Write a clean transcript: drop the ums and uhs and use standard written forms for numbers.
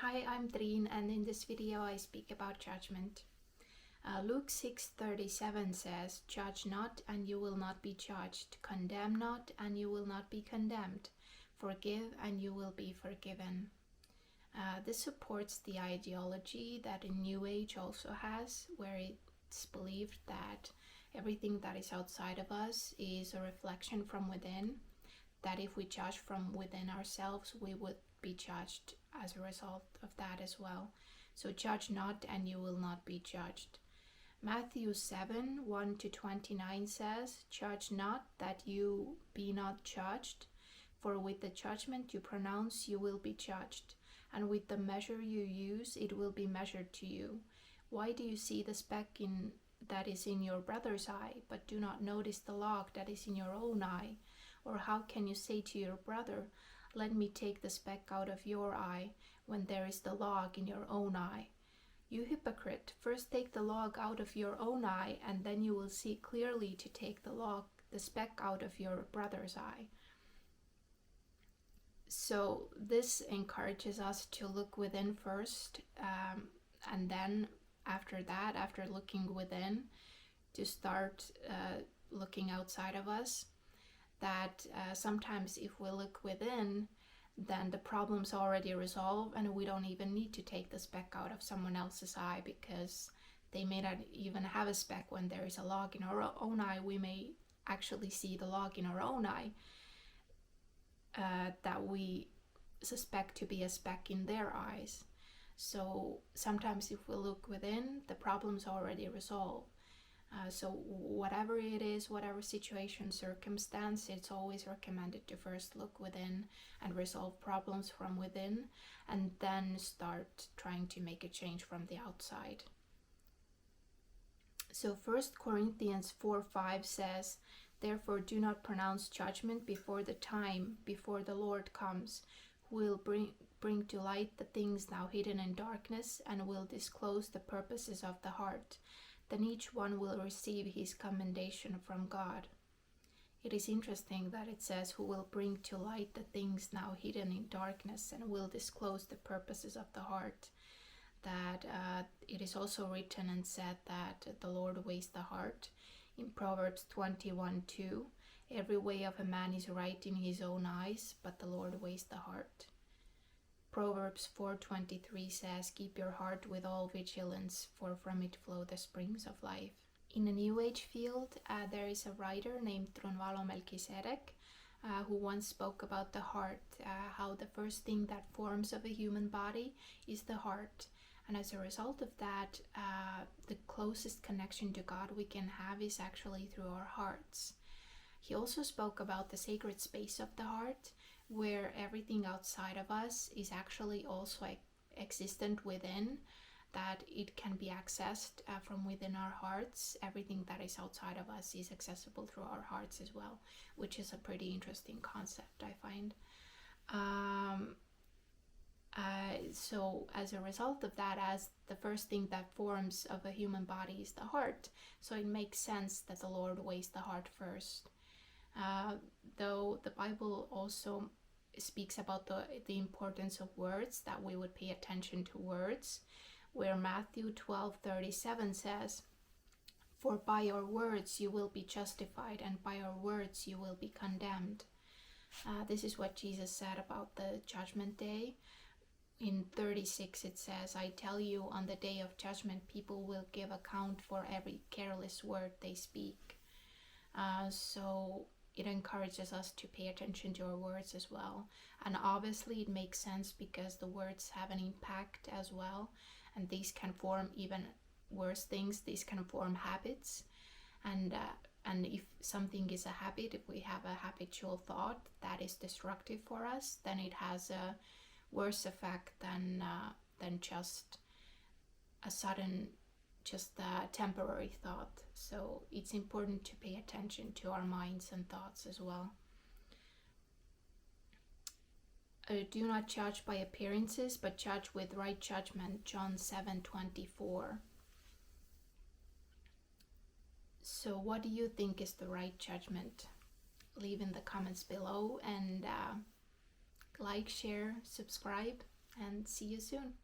Hi, I'm Trine, and in this video I speak about judgment. Luke 6:37 says, "Judge not, and you will not be judged. Condemn not, and you will not be condemned. Forgive, and you will be forgiven." This supports the ideology that the New Age also has, where it's believed that everything that is outside of us is a reflection from within, that if we judge from within ourselves, we would be judged as a result of that as well. So judge not, and you will not be judged. Matthew 7:1-29 says, "Judge not, that you be not judged, for with the judgment you pronounce you will be judged, and with the measure you use it will be measured to you. Why do you see the speck that is in your brother's eye, but do not notice the log that is in your own eye? Or how can you say to your brother, 'Let me take the speck out of your eye,' when there is the log in your own eye? You hypocrite, first take the log out of your own eye, and then you will see clearly to take the speck out of your brother's eye." So this encourages us to look within first, and then after looking within, to start looking outside of us. That sometimes if we look within, then the problem's already resolved, and we don't even need to take the speck out of someone else's eye, because they may not even have a speck. When there is a log in our own eye, we may actually see the log in our own eye that we suspect to be a speck in their eyes. So sometimes if we look within, the problem's already resolved. So whatever it is, whatever situation, circumstance, it's always recommended to first look within and resolve problems from within, and then start trying to make a change from the outside. So 1 Corinthians 4:5 says, "Therefore do not pronounce judgment before the time, before the Lord comes, who will bring to light the things now hidden in darkness, and will disclose the purposes of the heart. Then each one will receive his commendation from God." It is interesting that it says, "who will bring to light the things now hidden in darkness, and will disclose the purposes of the heart." That it is also written and said that the Lord weighs the heart. In Proverbs 21:2, "Every way of a man is right in his own eyes, but the Lord weighs the heart." Proverbs 4:23 says, "Keep your heart with all vigilance, for from it flow the springs of life." In the New Age field, there is a writer named Trunvalo Melchizedek who once spoke about the heart, how the first thing that forms of a human body is the heart. And as a result of that, the closest connection to God we can have is actually through our hearts. He also spoke about the sacred space of the heart, where everything outside of us is actually also existent within, that it can be accessed from within our hearts. Everything that is outside of us is accessible through our hearts as well, which is a pretty interesting concept, I find. So as a result of that, as the first thing that forms of a human body is the heart, so it makes sense that the Lord weighs the heart first. Though the Bible also speaks about the importance of words, that we would pay attention to words, where Matthew 12:37 says, "For by your words you will be justified, and by your words you will be condemned." This is what Jesus said about the judgment day. In 36 it says, "I tell you, on the day of judgment people will give account for every careless word they speak." So it encourages us to pay attention to our words as well. And obviously it makes sense, because the words have an impact as well, and these can form even worse things. These can form habits, and if something is a habit, if we have a habitual thought that is destructive for us, then it has a worse effect than just a sudden, just a temporary thought. So it's important to pay attention to our minds and thoughts as well. Do not judge by appearances, but judge with right judgment, John 7:24. So what do you think is the right judgment? Leave in the comments below, and like, share, subscribe, and see you soon.